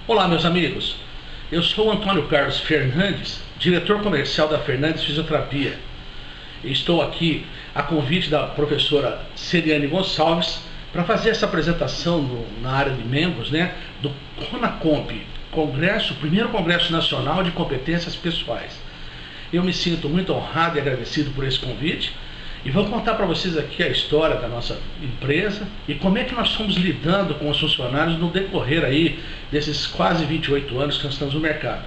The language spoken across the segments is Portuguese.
Olá, meus amigos. Eu sou Antônio Carlos Fernandes, diretor comercial da Fernandes Fisioterapia. Estou aqui a convite da professora Seriane Gonçalves para fazer essa apresentação na área de membros, do CONACOMP, primeiro Congresso Nacional de Competências Pessoais. Eu me sinto muito honrado e agradecido por esse convite e vou contar para vocês aqui a história da nossa empresa e como é que nós fomos lidando com os funcionários no decorrer aí desses quase 28 anos que nós estamos no mercado.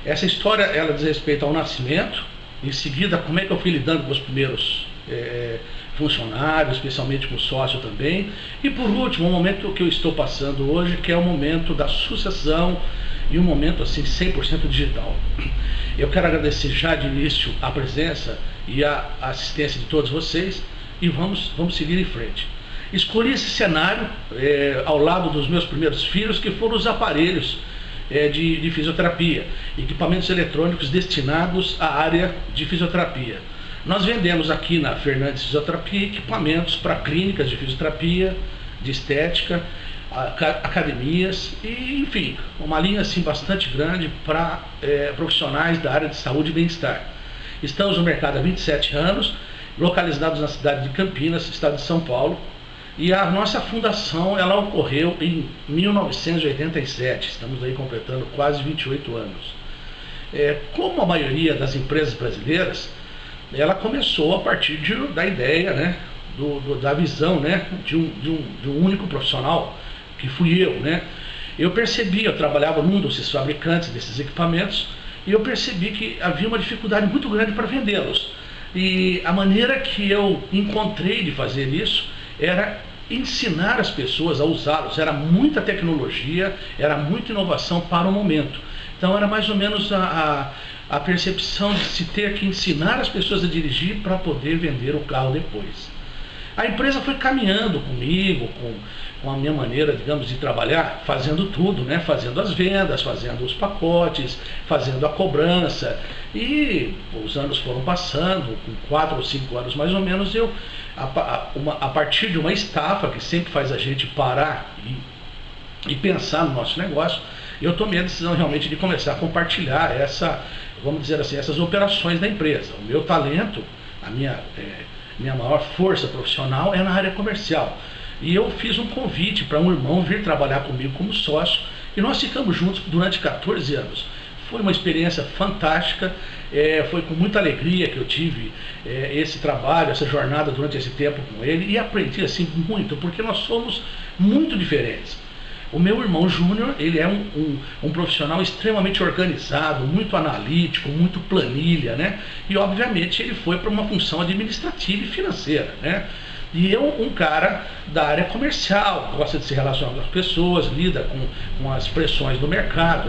Essa história, ela diz respeito ao nascimento, em seguida como é que eu fui lidando com os primeiros funcionários, especialmente com o sócio também, e por último, o momento que eu estou passando hoje, que é o momento da sucessão e um momento assim 100% digital. Eu quero agradecer já de início a presença e a assistência de todos vocês e vamos seguir em frente. Escolhi esse cenário ao lado dos meus primeiros filhos, que foram os aparelhos de fisioterapia, equipamentos eletrônicos destinados à área de fisioterapia. Nós vendemos aqui na Fernandes Fisioterapia equipamentos para clínicas de fisioterapia, de estética, academias e, enfim, uma linha assim bastante grande para profissionais da área de saúde e bem-estar. Estamos no mercado há 27 anos, localizados na cidade de Campinas, estado de São Paulo, e a nossa fundação ela ocorreu em 1987, estamos aí completando quase 28 anos. Como a maioria das empresas brasileiras, ela começou a partir da ideia, da visão, de um único profissional, que fui eu, Eu percebi, eu trabalhava num desses fabricantes desses equipamentos, e eu percebi que havia uma dificuldade muito grande para vendê-los. E a maneira que eu encontrei de fazer isso era ensinar as pessoas a usá-los. Era muita tecnologia, era muita inovação para o momento. Então era mais ou menos a percepção de se ter que ensinar as pessoas a dirigir para poder vender o carro depois. A empresa foi caminhando comigo, com a minha maneira, digamos, de trabalhar, fazendo tudo, fazendo as vendas, fazendo os pacotes, fazendo a cobrança. E os anos foram passando, com 4 ou 5 anos mais ou menos, a partir de uma estafa que sempre faz a gente parar e pensar no nosso negócio, eu tomei a decisão realmente de começar a compartilhar vamos dizer assim, essas operações da empresa. O meu talento, a minha maior força profissional é na área comercial. E eu fiz um convite para um irmão vir trabalhar comigo como sócio, e nós ficamos juntos durante 14 anos. Foi uma experiência fantástica, foi com muita alegria que eu tive esse trabalho, essa jornada durante esse tempo com ele, e aprendi assim muito, porque nós somos muito diferentes. O meu irmão Júnior, ele é um profissional extremamente organizado, muito analítico, muito planilha, E obviamente ele foi para uma função administrativa e financeira, E eu, um cara da área comercial, gosta de se relacionar com as pessoas, lida com as pressões do mercado,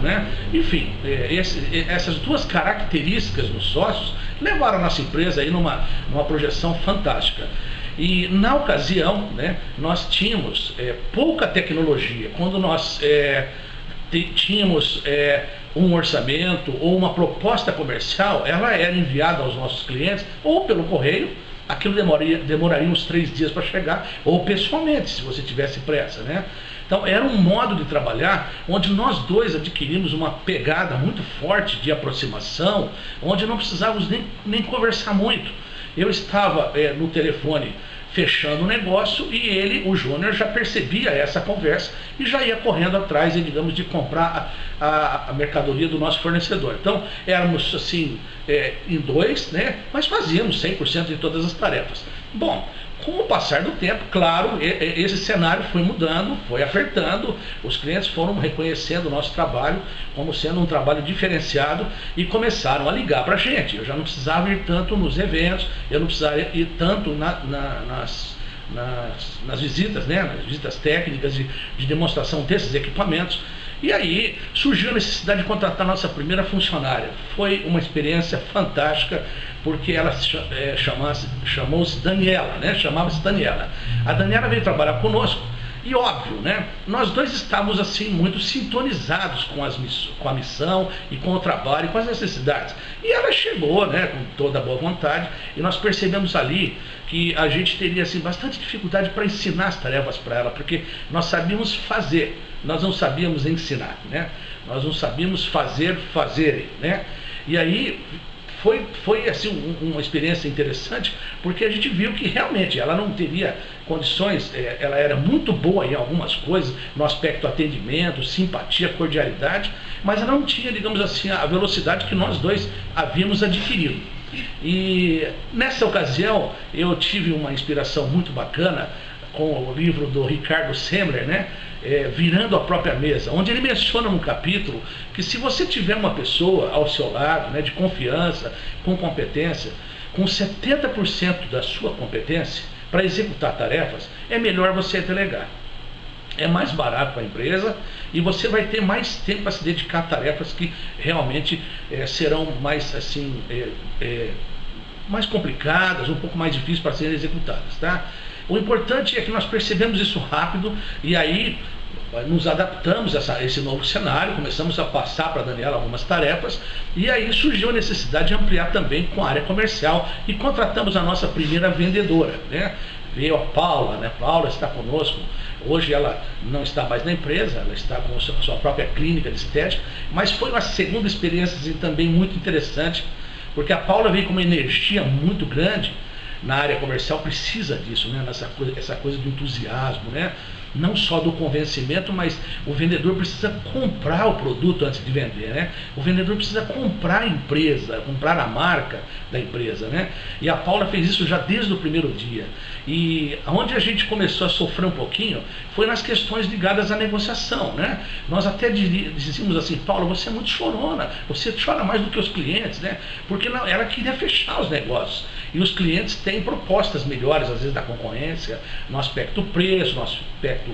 Enfim, essas duas características nos sócios levaram a nossa empresa aí numa projeção fantástica. E na ocasião, nós tínhamos pouca tecnologia. Quando nós tínhamos um orçamento ou uma proposta comercial, ela era enviada aos nossos clientes ou pelo correio. Aquilo demoraria uns 3 dias para chegar, ou pessoalmente, se você tivesse pressa, Então era um modo de trabalhar onde nós dois adquirimos uma pegada muito forte de aproximação, onde não precisávamos nem conversar muito. Eu estava no telefone fechando o negócio e ele, o Júnior, já percebia essa conversa e já ia correndo atrás, digamos, de comprar a mercadoria do nosso fornecedor. Então éramos assim em dois, mas fazíamos 100% de todas as tarefas. Bom, com o passar do tempo, claro, esse cenário foi mudando, foi apertando, os clientes foram reconhecendo o nosso trabalho como sendo um trabalho diferenciado e começaram a ligar para a gente. Eu já não precisava ir tanto nos eventos, eu não precisava ir tanto nas visitas, nas visitas técnicas de demonstração desses equipamentos. E aí surgiu a necessidade de contratar a nossa primeira funcionária. Foi uma experiência fantástica, porque ela chamou-se Daniela, chamava-se Daniela. A Daniela veio trabalhar conosco E óbvio, né? Nós dois estávamos assim muito sintonizados com a missão e com o trabalho e com as necessidades. E ela chegou, né, com toda a boa vontade, e nós percebemos ali que a gente teria assim bastante dificuldade para ensinar as tarefas para ela, porque nós sabíamos fazer, nós não sabíamos ensinar, né? Nós não sabíamos fazerem, né? E aí foi assim uma experiência interessante, porque a gente viu que realmente ela não teria condições, ela era muito boa em algumas coisas, no aspecto atendimento, simpatia, cordialidade, mas ela não tinha, digamos assim, a velocidade que nós dois havíamos adquirido. E nessa ocasião eu tive uma inspiração muito bacana com o livro do Ricardo Semler, né? Virando a própria mesa, onde ele menciona num capítulo que se você tiver uma pessoa ao seu lado, né, de confiança, com competência, com 70% da sua competência para executar tarefas, é melhor você delegar. É mais barato para a empresa e você vai ter mais tempo para se dedicar a tarefas que realmente serão mais assim mais complicadas, um pouco mais difíceis para serem executadas, tá? O importante é que nós percebemos isso rápido e aí nos adaptamos a esse novo cenário, começamos a passar para a Daniela algumas tarefas e aí surgiu a necessidade de ampliar também com a área comercial e contratamos a nossa primeira vendedora, né? Veio a Paula, né? Paula está conosco, hoje ela não está mais na empresa, ela está com a sua própria clínica de estética, mas foi uma segunda experiência assim, também muito interessante, porque a Paula veio com uma energia muito grande. Na área comercial precisa disso, né? Essa coisa do entusiasmo, né? Não só do convencimento, mas o vendedor precisa comprar o produto antes de vender, né? O vendedor precisa comprar a empresa, comprar a marca da empresa, né? E a Paula fez isso já desde o primeiro dia. E onde a gente começou a sofrer um pouquinho foi nas questões ligadas à negociação, né? Nós até dizíamos assim: Paula, você é muito chorona, você chora mais do que os clientes, né? Porque ela queria fechar os negócios. E os clientes têm propostas melhores, às vezes, da concorrência, no aspecto preço, no aspecto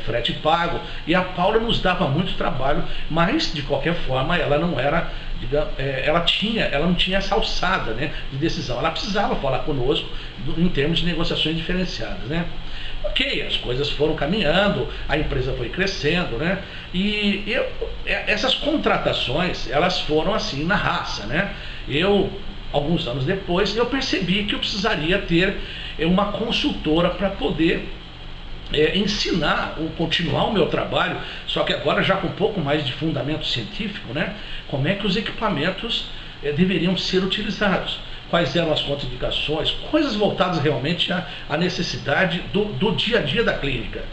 frete pago. E a Paula nos dava muito trabalho, mas, de qualquer forma, ela não era, digamos, ela não tinha essa alçada, né, de decisão. Ela precisava falar conosco em termos de negociações diferenciadas, né? Ok, as coisas foram caminhando, a empresa foi crescendo, né? E essas contratações, elas foram assim na raça, né? Alguns anos depois, eu percebi que eu precisaria ter uma consultora para poder ensinar ou continuar o meu trabalho, só que agora já com um pouco mais de fundamento científico, né? Como é que os equipamentos deveriam ser utilizados, quais eram as contraindicações, coisas voltadas realmente à necessidade do dia a dia da clínica.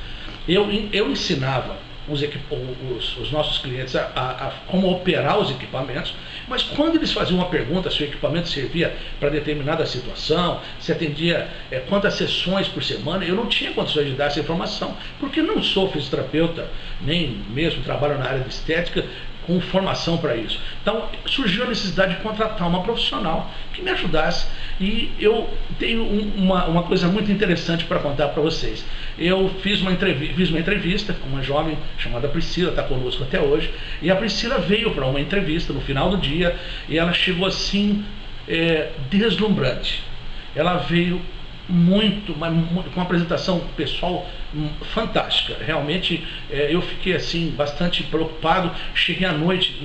Eu ensinava os nossos clientes a como operar os equipamentos, mas quando eles faziam uma pergunta se o equipamento servia para determinada situação, se atendia quantas sessões por semana, eu não tinha condições de dar essa informação, porque não sou fisioterapeuta, nem mesmo trabalho na área de estética com formação para isso. Então surgiu a necessidade de contratar uma profissional que me ajudasse, e eu tenho uma coisa muito interessante para contar para vocês. Eu fiz uma entrevista com uma jovem chamada Priscila, está conosco até hoje, e a Priscila veio para uma entrevista no final do dia e ela chegou assim deslumbrante. Ela veio com uma apresentação pessoal fantástica. Realmente eu fiquei assim bastante preocupado. Cheguei à noite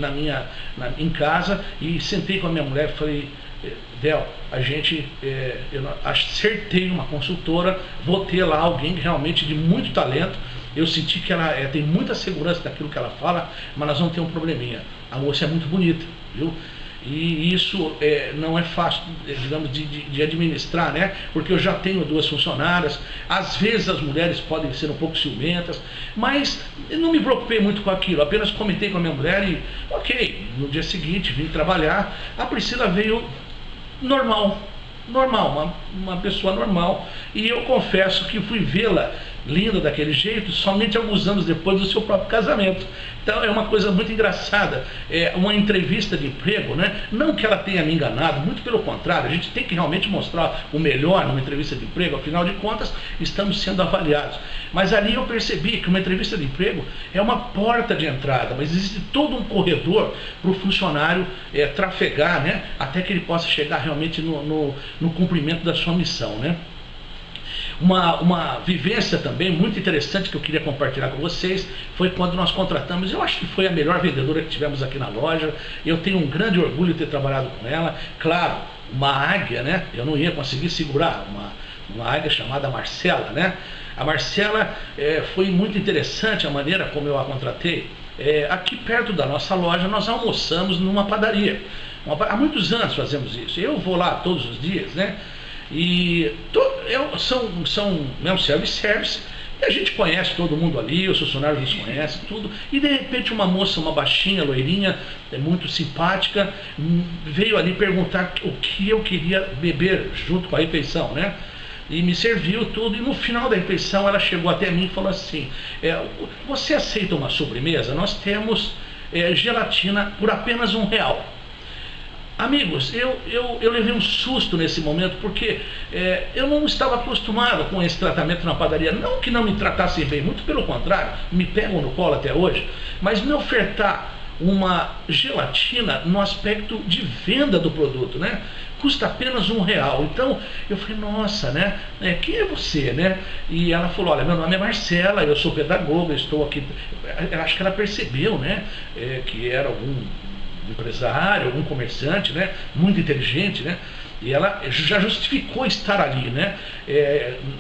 em casa e sentei com a minha mulher e falei: Del, eu acertei uma consultora, vou ter lá alguém realmente de muito talento. Eu senti que ela tem muita segurança daquilo que ela fala, mas nós vamos ter um probleminha. A moça é muito bonita, viu? E isso não é fácil, digamos, de administrar, né? Porque eu já tenho 2 funcionárias, às vezes as mulheres podem ser um pouco ciumentas, mas eu não me preocupei muito com aquilo, apenas comentei com a minha mulher e, ok, no dia seguinte vim trabalhar. A Priscila veio normal, uma pessoa normal, e eu confesso que fui vê-la linda daquele jeito somente alguns anos depois do seu próprio casamento. Então é uma coisa muito engraçada, uma entrevista de emprego, né? Não que ela tenha me enganado, muito pelo contrário, a gente tem que realmente mostrar o melhor numa entrevista de emprego, afinal de contas estamos sendo avaliados. Mas ali eu percebi que uma entrevista de emprego é uma porta de entrada, mas existe todo um corredor para o funcionário trafegar, né? Até que ele possa chegar realmente no cumprimento da sua missão, né? Uma vivência também muito interessante que eu queria compartilhar com vocês foi quando nós contratamos, eu acho que foi a melhor vendedora que tivemos aqui na loja. Eu tenho um grande orgulho de ter trabalhado com ela. Claro, uma águia, né? Eu não ia conseguir segurar, uma águia chamada Marcela, né? A Marcela foi muito interessante a maneira como eu a contratei. Aqui perto da nossa loja nós almoçamos numa padaria. Há muitos anos fazemos isso. Eu vou lá todos os dias, né? E são mesmo self-service, e a gente conhece todo mundo ali, os funcionários nos conhecem, tudo. E de repente uma moça, uma baixinha, loirinha, muito simpática, veio ali perguntar o que eu queria beber junto com a refeição, né? E me serviu tudo, e no final da refeição ela chegou até mim e falou assim: você aceita uma sobremesa? Nós temos gelatina por apenas R$1. Amigos, eu levei um susto nesse momento, porque eu não estava acostumado com esse tratamento na padaria. Não que não me tratassem bem, muito pelo contrário, me pegam no colo até hoje, mas me ofertar uma gelatina no aspecto de venda do produto, né? Custa apenas R$1. Então eu falei, nossa, né? Quem é você, né? E ela falou, olha, meu nome é Marcela, eu sou pedagoga, estou aqui. Eu acho que ela percebeu, né? Que era algum empresário, algum comerciante, né? Muito inteligente, né? E ela já justificou estar ali, né?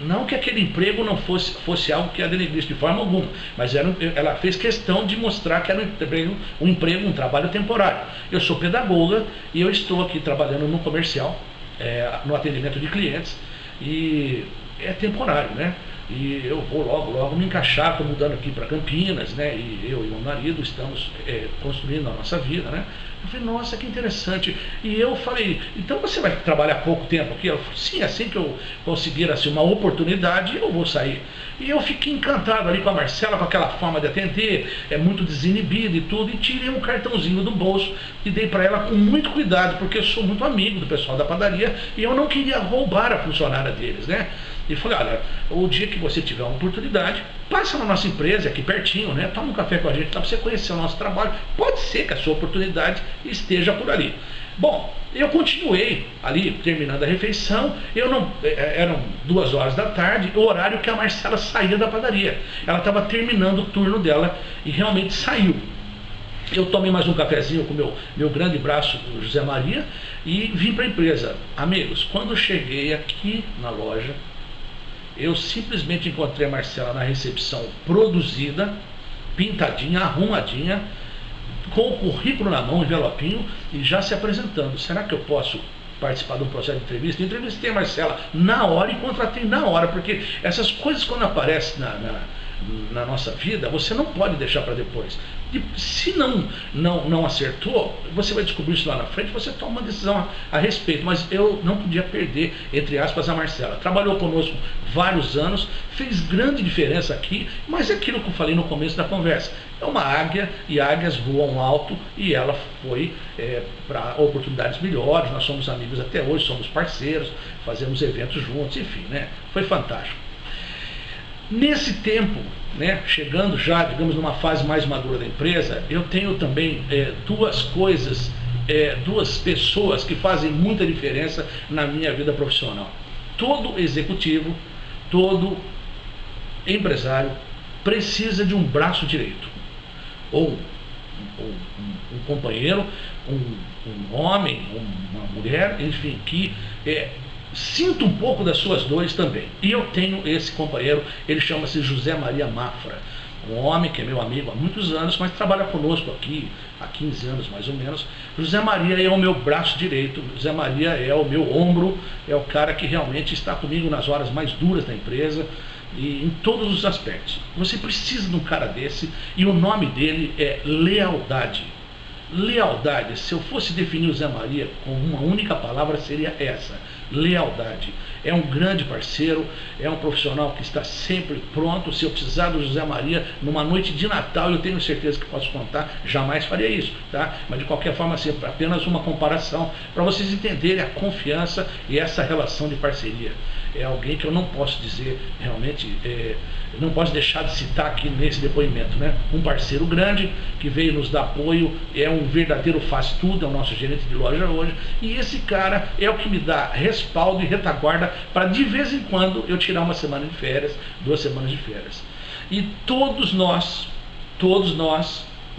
Não que aquele emprego não fosse algo que a denegrisse de forma alguma, mas ela fez questão de mostrar que era um emprego, um trabalho temporário. Eu sou pedagoga e eu estou aqui trabalhando no comercial, no atendimento de clientes, e é temporário, né? E eu vou logo me encaixar, estou mudando aqui para Campinas, né? E eu e meu marido estamos construindo a nossa vida, né? Eu falei, nossa, que interessante. E eu falei, então você vai trabalhar pouco tempo aqui? Ela falou, sim, assim que eu conseguir assim, uma oportunidade, eu vou sair. E eu fiquei encantado ali com a Marcela, com aquela forma de atender, muito desinibida e tudo, e tirei um cartãozinho do bolso e dei para ela com muito cuidado, porque eu sou muito amigo do pessoal da padaria e eu não queria roubar a funcionária deles, né? E falei, olha, o dia que você tiver uma oportunidade, passa na nossa empresa, aqui pertinho, né? Toma um café com a gente, para você conhecer o nosso trabalho. Pode ser que a sua oportunidade esteja por ali. Bom, eu continuei ali, terminando a refeição. Eram 2 horas da tarde, o horário que a Marcela saía da padaria. Ela estava terminando o turno dela e realmente saiu. Eu tomei mais um cafezinho com meu grande braço, o José Maria, e vim para a empresa. Amigos, quando cheguei aqui na loja, eu simplesmente encontrei a Marcela na recepção, produzida, pintadinha, arrumadinha, com o currículo na mão, envelopinho, e já se apresentando. Será que eu posso participar de um processo de entrevista? Entrevistei a Marcela na hora e contratei na hora, porque essas coisas quando aparecem na nossa vida, você não pode deixar para depois. E se não acertou, você vai descobrir isso lá na frente, você toma uma decisão a respeito. Mas eu não podia perder, entre aspas, a Marcela. Trabalhou conosco vários anos, fez grande diferença aqui, mas é aquilo que eu falei no começo da conversa. É uma águia e águias voam alto, e ela foi para oportunidades melhores. Nós somos amigos até hoje, somos parceiros, fazemos eventos juntos, enfim, né? Foi fantástico. Nesse tempo, né, chegando já, digamos, numa fase mais madura da empresa, eu tenho também duas pessoas que fazem muita diferença na minha vida profissional. Todo executivo, todo empresário precisa de um braço direito, ou um companheiro, um homem, uma mulher, enfim, que sinto um pouco das suas dores também. E eu tenho esse companheiro, ele chama-se José Maria Mafra, um homem que é meu amigo há muitos anos, mas trabalha conosco aqui há 15 anos mais ou menos. José Maria é o meu braço direito, José Maria é o meu ombro, é o cara que realmente está comigo nas horas mais duras da empresa e em todos os aspectos. Você precisa de um cara desse, e o nome dele é lealdade. Lealdade, se eu fosse definir o Zé Maria com uma única palavra, seria essa: lealdade. É um grande parceiro, é um profissional que está sempre pronto. Se eu precisar do José Maria numa noite de Natal, eu tenho certeza que posso contar. Jamais faria isso, tá? Mas de qualquer forma, assim, apenas uma comparação para vocês entenderem a confiança e essa relação de parceria. é alguém que eu não posso dizer realmente, não posso deixar de citar aqui nesse depoimento, né? Um parceiro grande que veio nos dar apoio, é um verdadeiro faz-tudo, é o nosso gerente de loja hoje, e esse cara é o que me dá respaldo e retaguarda para de vez em quando eu tirar uma semana de férias, 2 semanas de férias. E todos nós,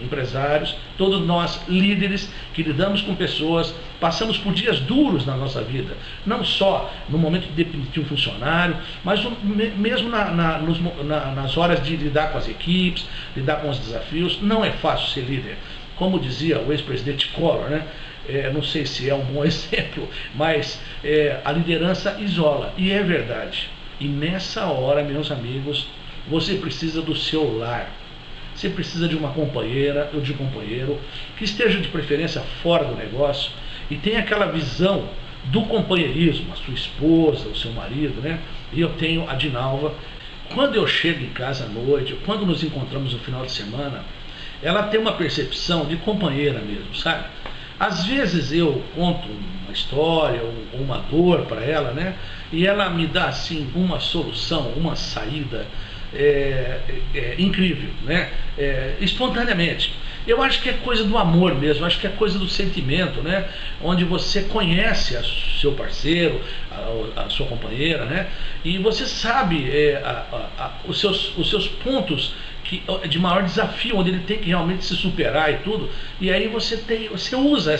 empresários, todos nós líderes que lidamos com pessoas, passamos por dias duros na nossa vida, não só no momento de demitir um funcionário, mas mesmo nas horas de lidar com as equipes, lidar com os desafios. Não é fácil ser líder. Como dizia o ex-presidente Collor, né? Não sei se é um bom exemplo, mas a liderança isola, e é verdade. E nessa hora, meus amigos, você precisa do seu lar. Você precisa de uma companheira ou de um companheiro que esteja de preferência fora do negócio e tenha aquela visão do companheirismo, a sua esposa, o seu marido, né? E eu tenho a Dinalva. Quando eu chego em casa à noite, quando nos encontramos no final de semana, ela tem uma percepção de companheira mesmo, sabe? Às vezes eu conto uma história ou uma dor para ela, né? E ela me dá assim uma solução, uma saída incrível, né? Espontaneamente. Eu acho que é coisa do amor mesmo, acho que é coisa do sentimento, né? Onde você conhece seu parceiro, a sua companheira, né? E você sabe os seus pontos de maior desafio, onde ele tem que realmente se superar e tudo, e aí você usa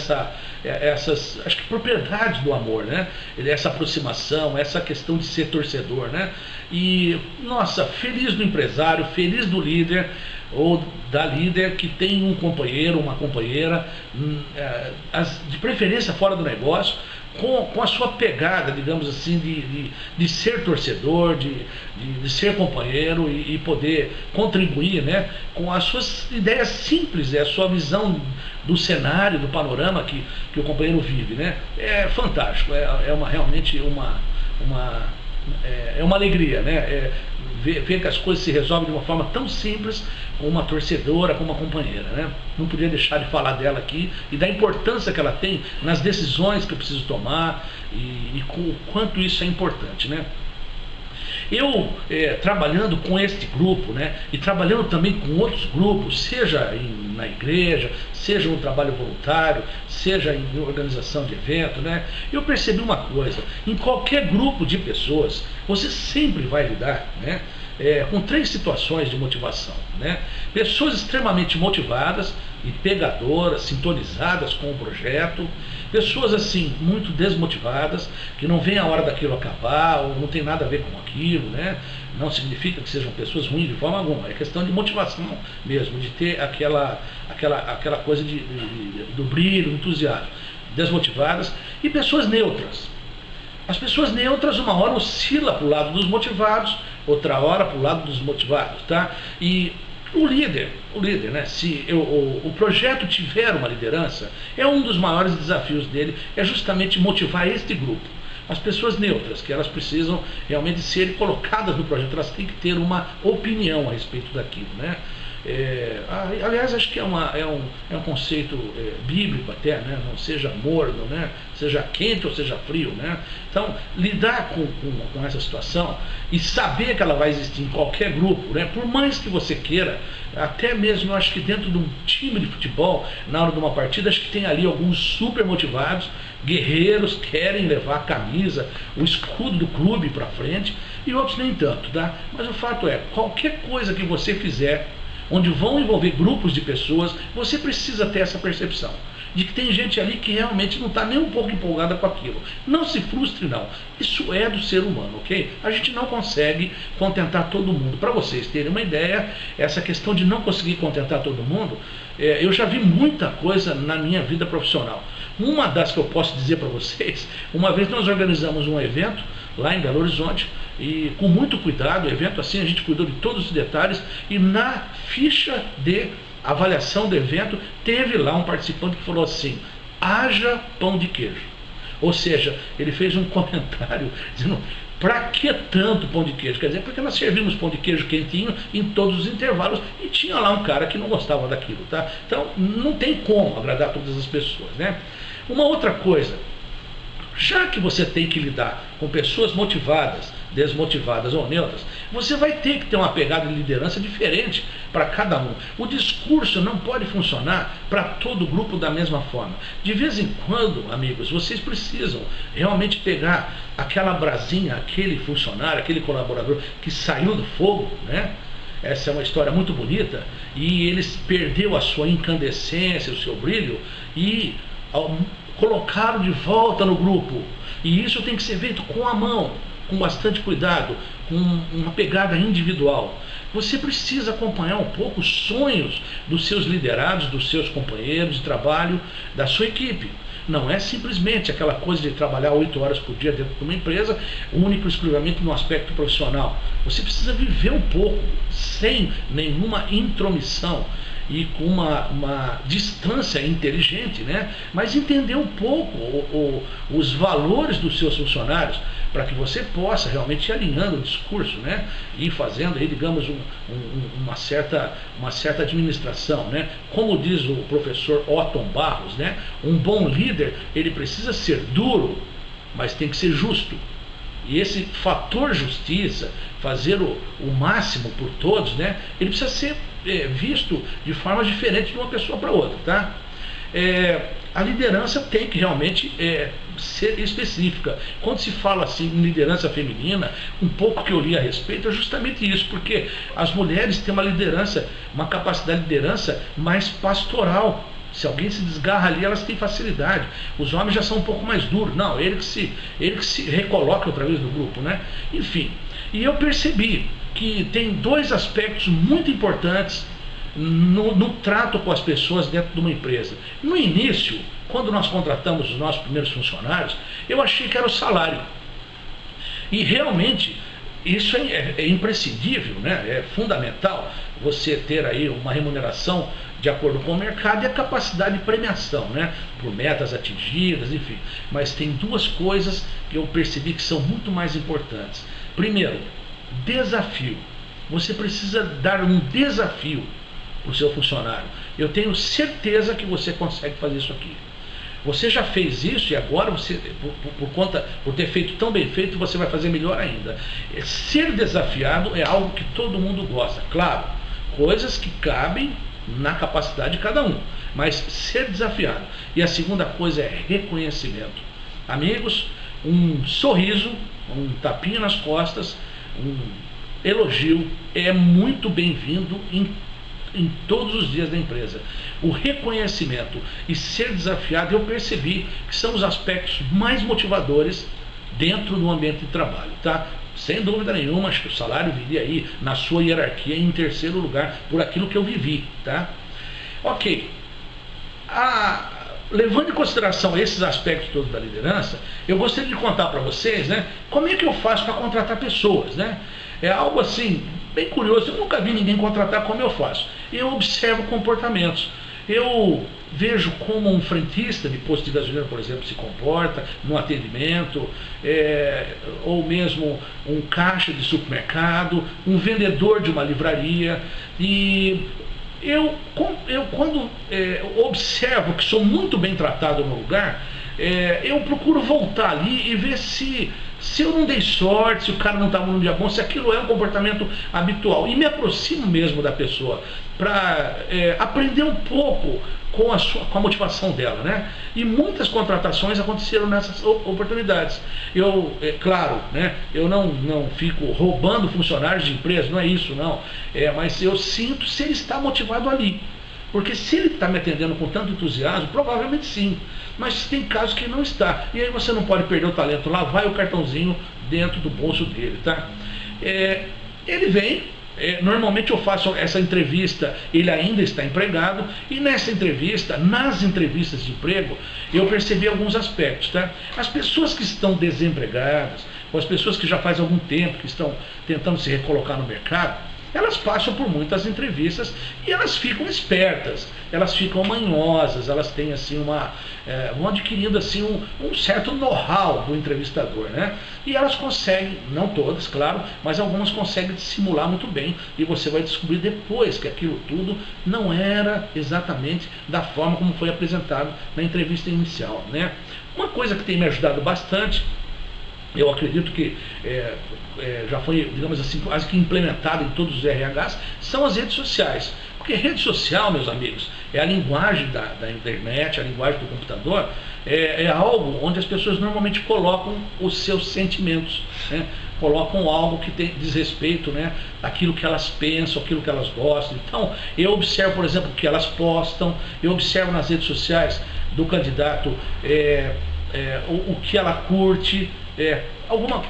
essas, acho que propriedades do amor, né? Essa aproximação, essa questão de ser torcedor, né? E, nossa, feliz do empresário, feliz do líder, ou da líder que tem um companheiro, uma companheira, de preferência fora do negócio, com a sua pegada, digamos assim, de ser torcedor, de ser companheiro e poder contribuir, né, com as suas ideias simples, a sua visão do cenário, do panorama que o companheiro vive, né? É fantástico, realmente uma alegria, né? Ver que as coisas se resolvem de uma forma tão simples, com uma torcedora, com uma companheira, né? Não podia deixar de falar dela aqui e da importância que ela tem nas decisões que eu preciso tomar e com o quanto isso é importante, né? Eu, trabalhando com este grupo, né, e trabalhando também com outros grupos, seja na igreja, seja no trabalho voluntário, seja em organização de evento, né, eu percebi uma coisa: em qualquer grupo de pessoas, você sempre vai lidar, né, com 3 situações de motivação, né? Pessoas extremamente motivadas e pegadoras, sintonizadas com o projeto, pessoas assim muito desmotivadas, que não vem a hora daquilo acabar, ou não tem nada a ver com aquilo, né? Não significa que sejam pessoas ruins de forma alguma, é questão de motivação mesmo, de ter aquela coisa do brilho, do entusiasmo. Desmotivadas e pessoas neutras. As pessoas neutras, uma hora oscila para o lado dos motivados, outra hora para o lado dos motivados, tá? E o líder, né? Se o projeto tiver uma liderança, um dos maiores desafios dele é justamente motivar este grupo. As pessoas neutras, que elas precisam realmente ser colocadas no projeto, elas têm que ter uma opinião a respeito daquilo, né? Aliás, acho que é um conceito bíblico até, né? Não seja morno, né? Seja quente ou seja frio, né? Então, lidar com essa situação e saber que ela vai existir em qualquer grupo, né? Por mais que você queira, até mesmo eu acho que dentro de um time de futebol, na hora de uma partida, acho que tem ali alguns super motivados, guerreiros, querem levar a camisa, o escudo do clube para frente, e outros nem tanto, tá? Mas o fato é, qualquer coisa que você fizer onde vão envolver grupos de pessoas, você precisa ter essa percepção de que tem gente ali que realmente não está nem um pouco empolgada com aquilo. Não se frustre não, isso é do ser humano, ok? A gente não consegue contentar todo mundo. Para vocês terem uma ideia, essa questão de não conseguir contentar todo mundo, eu já vi muita coisa na minha vida profissional. Uma das que eu posso dizer para vocês, uma vez nós organizamos um evento lá em Belo Horizonte, e com muito cuidado, o evento assim, a gente cuidou de todos os detalhes, e na ficha de avaliação do evento, teve lá um participante que falou assim: haja pão de queijo. Ou seja, ele fez um comentário dizendo: para que tanto pão de queijo? Quer dizer, porque nós servimos pão de queijo quentinho em todos os intervalos, e tinha lá um cara que não gostava daquilo, tá? Então, não tem como agradar todas as pessoas, né? Uma outra coisa, Já que você tem que lidar com pessoas motivadas, desmotivadas ou neutras, você vai ter que ter uma pegada de liderança diferente para cada um. O discurso não pode funcionar para todo o grupo da mesma forma. De vez em quando, amigos, vocês precisam realmente pegar aquela brasinha, aquele funcionário, aquele colaborador que saiu do fogo, né? Essa é uma história muito bonita, e eles perdeu a sua incandescência, o seu brilho, e colocaram de volta no grupo. E isso tem que ser feito com a mão, com bastante cuidado, com uma pegada individual. Você precisa acompanhar um pouco os sonhos dos seus liderados, dos seus companheiros de trabalho, da sua equipe. Não é simplesmente aquela coisa de trabalhar 8 horas por dia dentro de uma empresa, único e exclusivamente no aspecto profissional. Você precisa viver um pouco, sem nenhuma intromissão e com uma distância inteligente, né? Mas entender um pouco os valores dos seus funcionários, para que você possa realmente ir alinhando o discurso, né? E fazendo aí, digamos, uma certa administração, né? Como diz o professor Otton Barros, né? Um bom líder, ele precisa ser duro, mas tem que ser justo. E esse fator justiça, fazer o máximo por todos, né? Ele precisa ser visto de forma diferente de uma pessoa para outra, tá? A liderança tem que realmente ser específica. Quando se fala assim em liderança feminina, um pouco que eu li a respeito é justamente isso, porque as mulheres têm uma liderança, uma capacidade de liderança mais pastoral. Se alguém se desgarra ali, elas têm facilidade. Os homens já são um pouco mais duros. Não, ele que se recoloca outra vez no grupo, né? Enfim, e eu percebi que tem 2 aspectos muito importantes no trato com as pessoas dentro de uma empresa. No início, quando nós contratamos os nossos primeiros funcionários, eu achei que era o salário. E realmente isso é imprescindível, né? É fundamental você ter aí uma remuneração de acordo com o mercado e a capacidade de premiação, né? Por metas atingidas, enfim. Mas tem 2 coisas que eu percebi que são muito mais importantes. Primeiro, desafio. Você precisa dar um desafio para o seu funcionário. Eu tenho certeza que você consegue fazer isso aqui. Você já fez isso e agora você, por ter feito tão bem feito, você vai fazer melhor ainda. Ser desafiado é algo que todo mundo gosta. Claro, coisas que cabem na capacidade de cada um, mas ser desafiado. E a segunda coisa é reconhecimento. Amigos, um sorriso, um tapinha nas costas, um elogio é muito bem-vindo em todos os dias da empresa. O reconhecimento e ser desafiado, eu percebi que são os aspectos mais motivadores dentro do ambiente de trabalho, tá? Sem dúvida nenhuma, acho que o salário viria aí na sua hierarquia em terceiro lugar por aquilo que eu vivi, tá? Ok. Levando em consideração esses aspectos todos da liderança, eu gostaria de contar para vocês, né, como é que eu faço para contratar pessoas, né? É algo assim, bem curioso, eu nunca vi ninguém contratar como eu faço. Eu observo comportamentos. Eu vejo como um frentista de posto de gasolina, por exemplo, se comporta no atendimento, ou mesmo um caixa de supermercado, um vendedor de uma livraria. E quando observo que sou muito bem tratado no lugar, eu procuro voltar ali e ver se eu não dei sorte, se o cara não estava num dia bom, se aquilo é um comportamento habitual. E me aproximo mesmo da pessoa para aprender um pouco com a motivação dela, né? E muitas contratações aconteceram nessas oportunidades. Claro, né? Eu não fico roubando funcionários de empresa, não é isso, não. Mas eu sinto se ele está motivado ali. Porque se ele está me atendendo com tanto entusiasmo, provavelmente sim. Mas tem casos que não está. E aí você não pode perder o talento. Lá vai o cartãozinho dentro do bolso dele, tá? Ele vem, normalmente eu faço essa entrevista, ele ainda está empregado, e nessa entrevista, nas entrevistas de emprego, eu percebi alguns aspectos, tá? As pessoas que estão desempregadas, ou as pessoas que já faz algum tempo que estão tentando se recolocar no mercado, elas passam por muitas entrevistas e elas ficam espertas, elas ficam manhosas, elas têm assim vão adquirindo assim um certo know-how do entrevistador, né? E elas conseguem, não todas, claro, mas algumas conseguem simular muito bem, e você vai descobrir depois que aquilo tudo não era exatamente da forma como foi apresentado na entrevista inicial, né? Uma coisa que tem me ajudado bastante, eu acredito que já foi, digamos assim, quase que implementado em todos os RHs, são as redes sociais. Porque rede social, meus amigos, é a linguagem da internet, a linguagem do computador, é algo onde as pessoas normalmente colocam os seus sentimentos, né? Colocam algo que diz respeito, né, àquilo que elas pensam, aquilo que elas gostam. Então, eu observo, por exemplo, o que elas postam, eu observo nas redes sociais do candidato o que ela curte,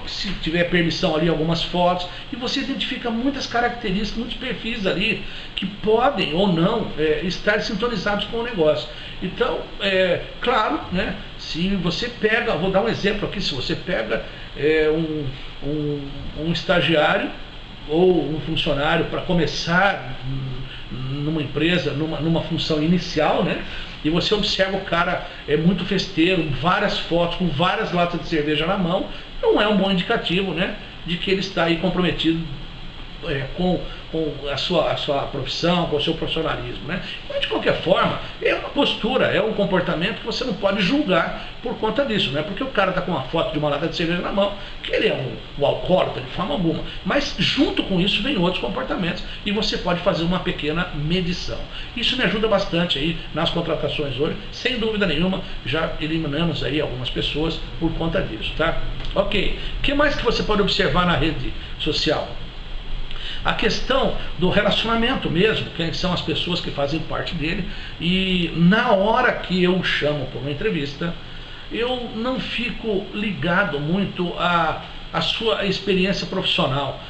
se tiver permissão ali, algumas fotos, e você identifica muitas características, muitos perfis ali que podem ou não estar sintonizados com o negócio. Então, claro, né, se você pega, vou dar um exemplo aqui, se você pega um estagiário ou um funcionário para começar numa empresa, numa função inicial, né? E você observa o cara muito festeiro, várias fotos, com várias latas de cerveja na mão, não é um bom indicativo, né, de que ele está aí comprometido com a sua profissão, com o seu profissionalismo, né? Mas de qualquer forma, é uma postura, é um comportamento que você não pode julgar por conta disso, né? Porque o cara está com uma foto de uma lata de cerveja na mão, que ele é um alcoólatra de forma alguma, mas junto com isso vem outros comportamentos e você pode fazer uma pequena medição. Isso me ajuda bastante aí nas contratações hoje, sem dúvida nenhuma, já eliminamos aí algumas pessoas por conta disso, tá? Ok, o que mais que você pode observar na rede social? A questão do relacionamento mesmo, quem são as pessoas que fazem parte dele, e na hora que eu chamo para uma entrevista, eu não fico ligado muito à sua experiência profissional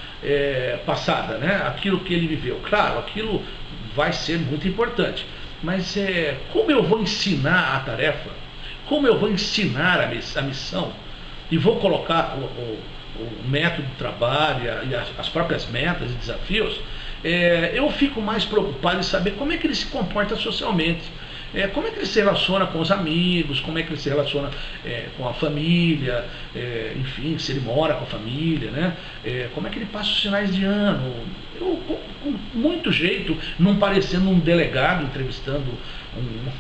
passada, né? Aquilo que ele viveu. Claro, aquilo vai ser muito importante, mas como eu vou ensinar a tarefa, como eu vou ensinar a missão, e vou colocar o método de trabalho e as próprias metas e desafios, eu fico mais preocupado em saber como é que ele se comporta socialmente, como é que ele se relaciona com os amigos, como é que ele se relaciona com a família, enfim, se ele mora com a família, né? Como é que ele passa os finais de ano. Eu, com muito jeito, não parecendo um delegado entrevistando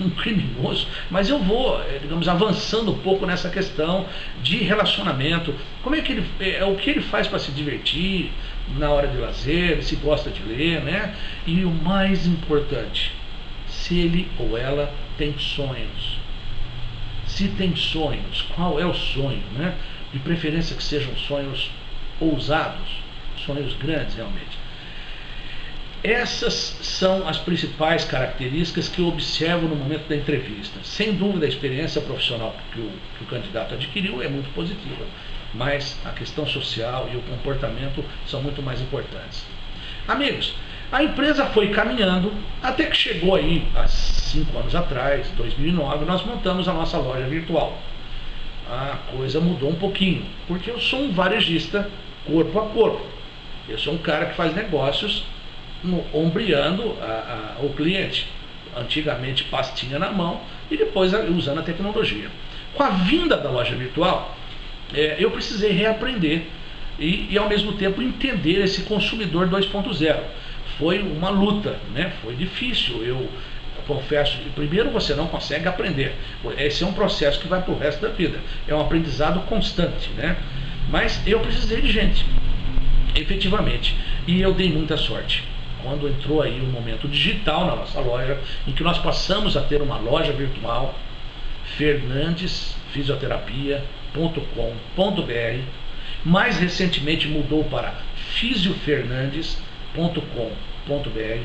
um criminoso, mas eu vou, digamos, avançando um pouco nessa questão de relacionamento. Como é que o que ele faz para se divertir na hora de lazer, se gosta de ler, né? E o mais importante, se ele ou ela tem sonhos. Se tem sonhos, qual é o sonho, né? De preferência que sejam sonhos ousados, sonhos grandes realmente. Essas são as principais características que eu observo no momento da entrevista. Sem dúvida, a experiência profissional que o candidato adquiriu é muito positiva, mas a questão social e o comportamento são muito mais importantes. Amigos, a empresa foi caminhando até que chegou aí, há 5 anos atrás, 2009, nós montamos a nossa loja virtual. A coisa mudou um pouquinho, porque eu sou um varejista corpo a corpo. Eu sou um cara que faz negócios ombreando o cliente, antigamente pastinha na mão e depois usando a tecnologia. Com a vinda da loja virtual, eu precisei reaprender e ao mesmo tempo entender esse consumidor 2.0. Foi uma luta, né? Foi difícil, eu confesso. Primeiro, você não consegue aprender, esse é um processo que vai para o resto da vida, é um aprendizado constante, né? Mas eu precisei de gente, efetivamente, e eu dei muita sorte quando entrou aí o momento digital na nossa loja, em que nós passamos a ter uma loja virtual, fernandesfisioterapia.com.br. Mais recentemente mudou para fisiofernandes.com.br.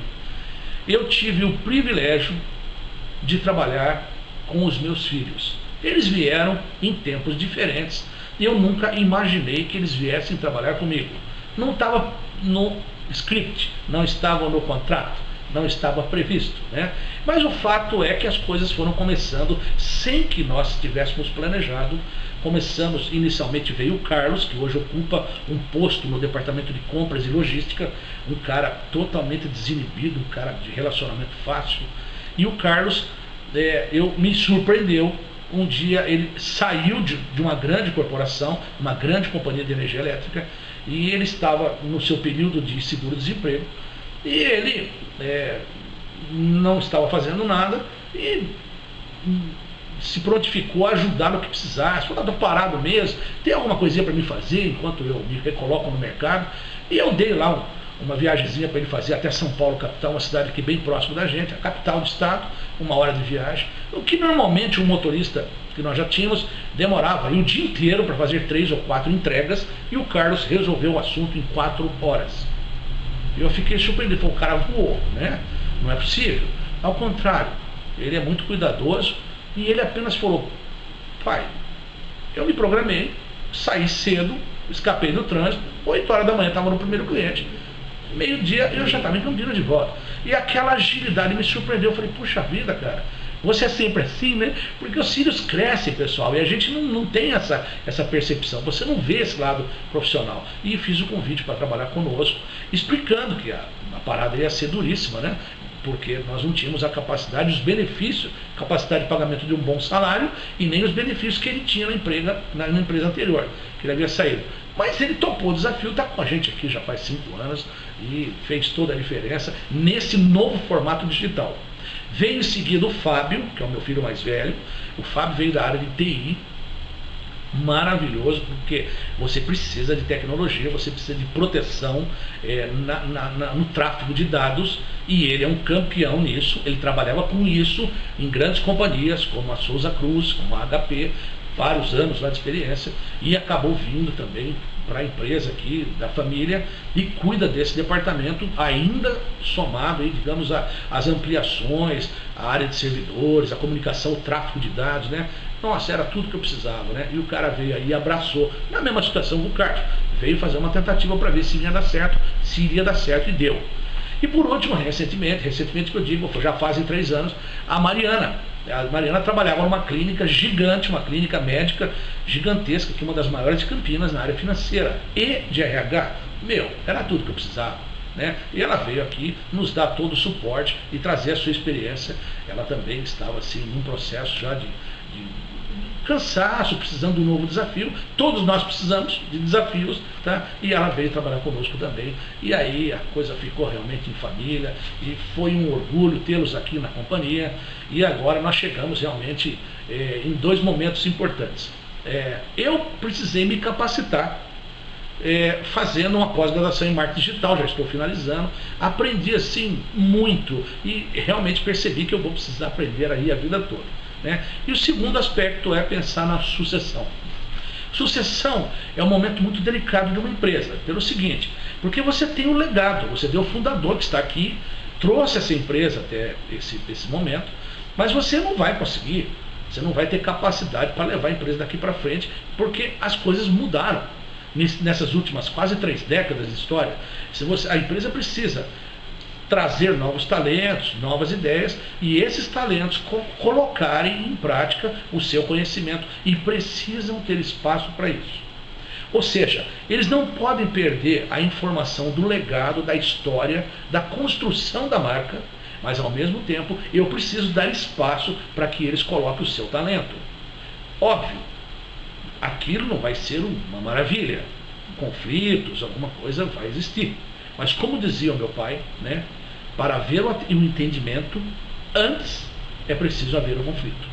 Eu tive o privilégio de trabalhar com os meus filhos. Eles vieram em tempos diferentes e eu nunca imaginei que eles viessem trabalhar comigo. Não estava no script, não estavam no contrato, não estava previsto, né? Mas o fato é que as coisas foram começando sem que nós tivéssemos planejado. Começamos, inicialmente veio o Carlos, que hoje ocupa um posto no departamento de compras e logística, um cara totalmente desinibido, um cara de relacionamento fácil. E o Carlos, me surpreendeu. Um dia ele saiu de uma grande corporação, uma grande companhia de energia elétrica, e ele estava no seu período de seguro-desemprego, e ele não estava fazendo nada e se prontificou a ajudar no que precisasse. Falou, estou parado mesmo, tem alguma coisinha para me fazer enquanto eu me recoloco no mercado? E eu dei lá uma viagemzinha para ele fazer até São Paulo, capital, uma cidade aqui bem próximo da gente, a capital do estado, 1 hora de viagem. O que normalmente um motorista que nós já tínhamos demorava aí o dia inteiro para fazer 3 ou 4 entregas, e o Carlos resolveu o assunto em 4 horas. Eu fiquei surpreendido, falei, o cara voou, né? Não é possível. Ao contrário, ele é muito cuidadoso, e ele apenas falou, pai, eu me programei, saí cedo, escapei do trânsito, 8 horas da manhã estava no primeiro cliente, meio-dia eu já estava em Campinas de volta. E aquela agilidade me surpreendeu. Eu falei, puxa vida, cara, você é sempre assim, né? Porque os filhos crescem, pessoal, e a gente não tem essa percepção, você não vê esse lado profissional. E fiz o convite para trabalhar conosco, explicando que a parada ia ser duríssima, né? Porque nós não tínhamos a capacidade, os benefícios, capacidade de pagamento de um bom salário, e nem os benefícios que ele tinha na empresa anterior, que ele havia saído. Mas ele topou o desafio, está com a gente aqui já faz 5 anos e fez toda a diferença nesse novo formato digital. Veio em seguida o Fábio, que é o meu filho mais velho. O Fábio veio da área de TI, maravilhoso, porque você precisa de tecnologia, você precisa de proteção no tráfego de dados, e ele é um campeão nisso. Ele trabalhava com isso em grandes companhias como a Souza Cruz, como a HP, vários anos lá de experiência, e acabou vindo também para a empresa aqui da família e cuida desse departamento, ainda somado aí, digamos, as ampliações, a área de servidores, a comunicação, o tráfego de dados, né? Nossa, era tudo que eu precisava, né? E o cara veio aí e abraçou, na mesma situação do Carlos, veio fazer uma tentativa para ver se iria dar certo, e deu. E por último, recentemente que eu digo, já fazem 3 anos, a Mariana. A Mariana trabalhava numa clínica gigante, uma clínica médica gigantesca, que é uma das maiores de Campinas na área financeira e de RH. Era tudo que eu precisava, né? E ela veio aqui nos dar todo o suporte e trazer a sua experiência. Ela também estava assim num processo já de cansaço, precisando de um novo desafio. Todos nós precisamos de desafios, tá? E ela veio trabalhar conosco também. E aí a coisa ficou realmente em família, e foi um orgulho tê-los aqui na companhia. E agora nós chegamos realmente em 2 momentos importantes. Eu precisei me capacitar, fazendo uma pós-graduação em marketing digital, já estou finalizando. Aprendi assim muito, e realmente percebi que eu vou precisar aprender aí a vida toda, né? E o segundo aspecto é pensar na sucessão. Sucessão é um momento muito delicado de uma empresa, pelo seguinte, porque você tem um legado, você tem o fundador que está aqui, trouxe essa empresa até esse momento, mas você não vai conseguir, você não vai ter capacidade para levar a empresa daqui para frente, porque as coisas mudaram nessas últimas quase 3 décadas de história. A empresa precisa trazer novos talentos, novas ideias, e esses talentos colocarem em prática o seu conhecimento, e precisam ter espaço para isso. Ou seja, eles não podem perder a informação do legado, da história, da construção da marca, mas ao mesmo tempo eu preciso dar espaço para que eles coloquem o seu talento. Óbvio, aquilo não vai ser uma maravilha, conflitos, alguma coisa vai existir. Mas como dizia o meu pai, né, para haver o entendimento, antes é preciso haver o conflito.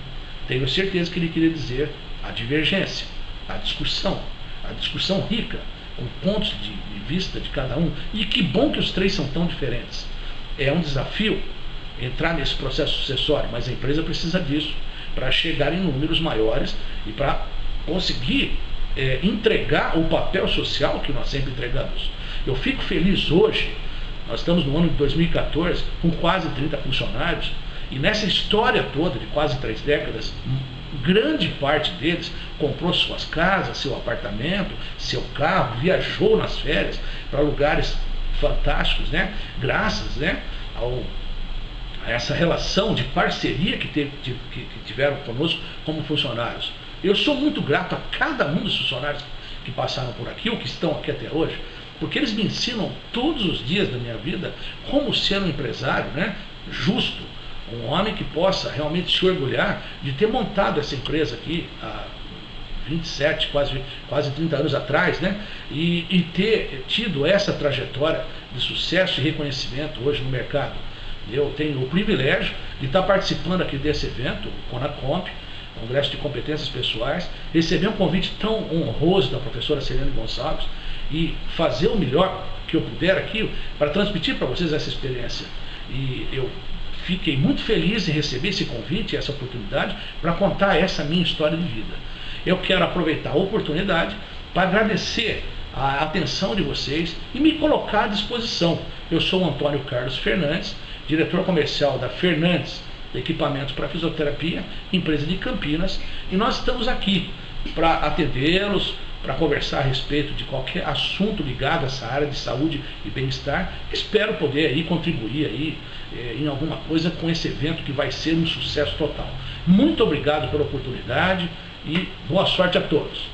Tenho certeza que ele queria dizer a divergência, a discussão rica, com pontos de vista de cada um. E que bom que os 3 são tão diferentes. É um desafio entrar nesse processo sucessório, mas a empresa precisa disso para chegar em números maiores e para conseguir entregar o papel social que nós sempre entregamos. Eu fico feliz hoje, nós estamos no ano de 2014, com quase 30 funcionários, e nessa história toda de quase 3 décadas, grande parte deles comprou suas casas, seu apartamento, seu carro, viajou nas férias para lugares fantásticos, né? Graças, né, essa relação de parceria que tiveram conosco como funcionários. Eu sou muito grato a cada um dos funcionários que passaram por aqui, ou que estão aqui até hoje, porque eles me ensinam todos os dias da minha vida como ser um empresário, né, justo, um homem que possa realmente se orgulhar de ter montado essa empresa aqui há 27, quase 30 anos atrás, né, e ter tido essa trajetória de sucesso e reconhecimento hoje no mercado. Eu tenho o privilégio de estar participando aqui desse evento, o CONACOMP, Congresso de Competências Pessoais, receber um convite tão honroso da professora Celiane Gonçalves e fazer o melhor que eu puder aqui para transmitir para vocês essa experiência. E eu fiquei muito feliz em receber esse convite, essa oportunidade, para contar essa minha história de vida. Eu quero aproveitar a oportunidade para agradecer a atenção de vocês e me colocar à disposição. Eu sou o Antônio Carlos Fernandes, diretor comercial da Fernandes Equipamentos para Fisioterapia, empresa de Campinas, e nós estamos aqui para atendê-los, para conversar a respeito de qualquer assunto ligado a essa área de saúde e bem-estar. Espero poder aí contribuir aí, em alguma coisa com esse evento que vai ser um sucesso total. Muito obrigado pela oportunidade e boa sorte a todos.